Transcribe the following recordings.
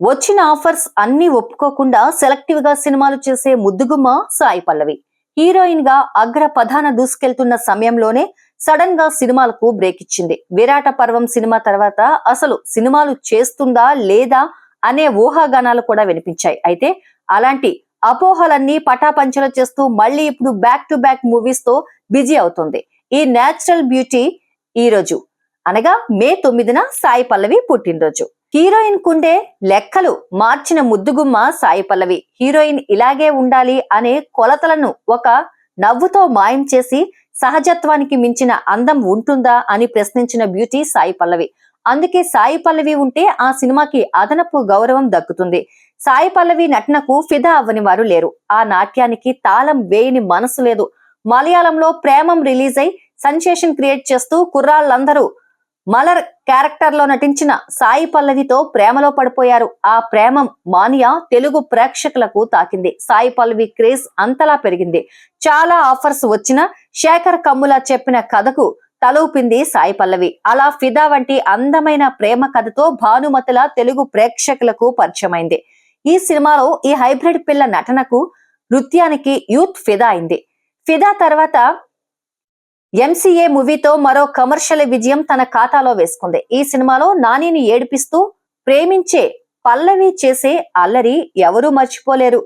వచ్చిన ఆఫర్స్ అన్ని ఒప్పుకోకుండా సెలెక్టివ్ గా సినిమాలు చేసే ముద్దుగుమ్మ సాయి పల్లవి. హీరోయిన్ గా అగ్ర ప్రధాన దూసుకెళ్తున్న సమయంలోనే సడన్ గా సినిమాలకు బ్రేక్ ఇచ్చింది. విరాట పర్వం సినిమా తర్వాత అసలు సినిమాలు చేస్తుందా లేదా అనే ఊహాగానాలు కూడా వినిపించాయి. అయితే అలాంటి అపోహలన్నీ పటాపంచలు చేస్తూ మళ్ళీ ఇప్పుడు బ్యాక్ టు బ్యాక్ మూవీస్ తో బిజీ అవుతుంది. ఈ నేచురల్ బ్యూటీ ఈ రోజు అనగా మే 9న సాయి పల్లవి పుట్టినరోజు. హీరోయిన్ కుండే లెక్కలు మార్చిన ముద్దుగుమ్మ సాయి పల్లవి. హీరోయిన్ ఇలాగే ఉండాలి అనే కొలతలను ఒక నవ్వుతో మాయం చేసి సహజత్వానికి మించిన అందం ఉంటుందా అని ప్రశ్నించిన బ్యూటీ సాయి పల్లవి. అందుకే సాయి పల్లవి ఉంటే ఆ సినిమాకి అదనపు గౌరవం దక్కుతుంది. సాయి పల్లవి నటనకు ఫిదా అవ్వని వారు లేరు. ఆ నాట్యానికి తాళం వేయని మనసు లేదు. మలయాళంలో ప్రేమం రిలీజ్ అయి సెన్సేషన్ క్రియేట్ చేస్తూ కుర్రాళ్ళందరూ మలర్ క్యారెక్టర్ లో నటించిన సాయి పల్లవితో ప్రేమలో పడిపోయారు. ఆ ప్రేమం మానియా తెలుగు ప్రేక్షకులకు తాకింది. సాయి పల్లవి క్రేజ్ అంతలా పెరిగింది. చాలా ఆఫర్స్ వచ్చిన శేఖర్ కమ్ముల చెప్పిన కథకు తలూపింది సాయి పల్లవి. అలా ఫిదా వంటి అందమైన ప్రేమ కథతో భానుమతుల తెలుగు ప్రేక్షకులకు పరిచయమైంది. ఈ సినిమాలో ఈ హైబ్రిడ్ పిల్ల నటనకు నృత్యానికి యూత్ ఫిదా అయింది. ఫిదా తర్వాత ఎంసీఏ మూవీతో మరో కమర్షియల్ విజయం తన ఖాతాలో వేసుకుంది. ఈ సినిమాలో నానిని ఏడిపిస్తూ ప్రేమించే పల్లవి చేసే అల్లరి ఎవరూ మర్చిపోలేరు.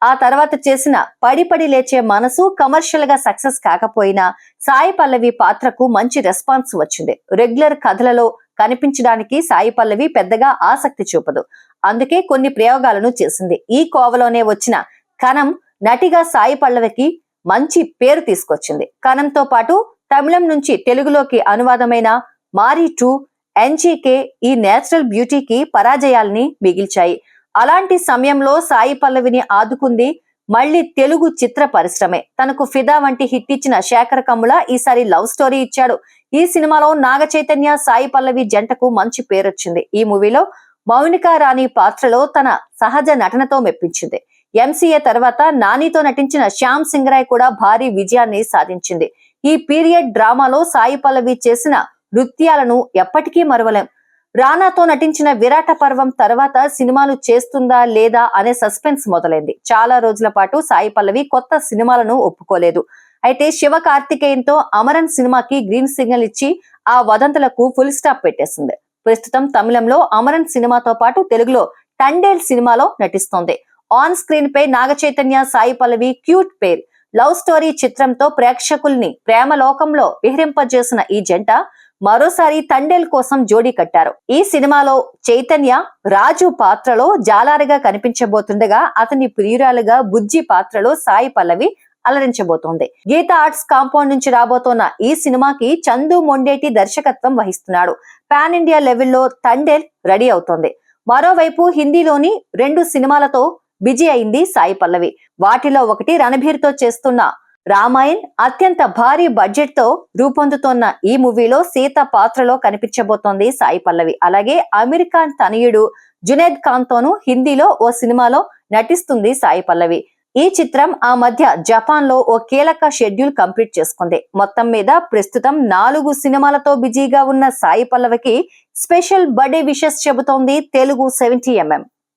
ఆ తర్వాత చేసిన పడి పడి లేచే మనసు కమర్షియల్ గా సక్సెస్ కాకపోయినా సాయి పల్లవి పాత్రకు మంచి రెస్పాన్స్ వచ్చింది. రెగ్యులర్ కథలలో కనిపించడానికి సాయి పల్లవి పెద్దగా ఆసక్తి చూపదు. అందుకే కొన్ని ప్రయోగాలను చేసింది. ఈ కోవలోనే వచ్చిన కనం నటిగా సాయి పల్లవికి మంచి పేరు తీసుకొచ్చింది. కనంతో పాటు తమిళం నుంచి తెలుగులోకి అనువాదమైన మారీ 2, ఎన్జీకే ఈ నేచురల్ బ్యూటీకి పరాజయాల్ని మిగిల్చాయి. అలాంటి సమయంలో సాయి పల్లవిని ఆదుకుంది మళ్లీ తెలుగు చిత్ర పరిశ్రమే. తనకు ఫిదా వంటి హిట్ ఇచ్చిన శేఖర్ కమ్ముల ఈసారి లవ్ స్టోరీ ఇచ్చాడు. ఈ సినిమాలో నాగ చైతన్య సాయి పల్లవి జంటకు మంచి పేరొచ్చింది. ఈ మూవీలో మౌనికా రాణి పాత్రలో తన సహజ నటనతో మెప్పించింది. ఎంసీఏ తర్వాత నానితో నటించిన శ్యామ్ సింగరాయ్ కూడా భారీ విజయాన్ని సాధించింది. ఈ పీరియడ్ డ్రామాలో సాయి పల్లవి చేసిన నృత్యాలను ఎప్పటికీ మరువలేం. రానాతో నటించిన విరాట పర్వం తర్వాత సినిమాలు చేస్తుందా లేదా అనే సస్పెన్స్ మొదలైంది. చాలా రోజుల పాటు సాయి పల్లవి కొత్త సినిమాలను ఒప్పుకోలేదు. అయితే శివ కార్తికేయన్తో అమరన్ సినిమాకి గ్రీన్ సిగ్నల్ ఇచ్చి ఆ వదంతులకు ఫుల్ స్టాప్ పెట్టేసింది. ప్రస్తుతం తమిళంలో అమరన్ సినిమాతో పాటు తెలుగులో తండేల్ సినిమాలో నటిస్తోంది. ఆన్ స్క్రీన్ పై Naga Chaitanya Sai Pallavi cute pair. Love story చిత్రంతో ప్రేక్షకుల్ని ప్రేమ లోకంలో విహరింపజేసిన ఈ జంట మరోసారి తండేల్ కోసం జోడీ కట్టారు. ఈ సినిమాలో చైతన్య రాజు పాత్రలో జాలారిగా కనిపించబోతుండగా అతని ప్రియురాలుగా బుజ్జి పాత్రలో సాయి పల్లవి అలరించబోతోంది. గీత ఆర్ట్స్ కాంపౌండ్ నుంచి రాబోతోన్న ఈ సినిమాకి చందు మొండేటి దర్శకత్వం వహిస్తున్నాడు. పాన్ ఇండియా లెవెల్లో తండేల్ రెడీ అవుతోంది. మరోవైపు హిందీలోని 2 సినిమాలతో బిజీ అయింది సాయి పల్లవి. వాటిలో ఒకటి రణబీర్ తో చేస్తున్న రామాయణ్. అత్యంత భారీ బడ్జెట్ తో రూపొందుతోన్న ఈ మూవీలో సీత పాత్రలో కనిపించబోతోంది సాయి పల్లవి. అలాగే అమీర్ ఖాన్ తనయుడు జునేద్ ఖాన్ తోనూ హిందీలో ఓ సినిమాలో నటిస్తుంది సాయి పల్లవి. ఈ చిత్రం ఆ మధ్య జపాన్ లో ఓ కీలక షెడ్యూల్ కంప్లీట్ చేసుకుంది. మొత్తం మీద ప్రస్తుతం 4 సినిమాలతో బిజీగా ఉన్న సాయి పల్లవికి స్పెషల్ బర్త్డే విషెస్ చెబుతోంది తెలుగు 70mm.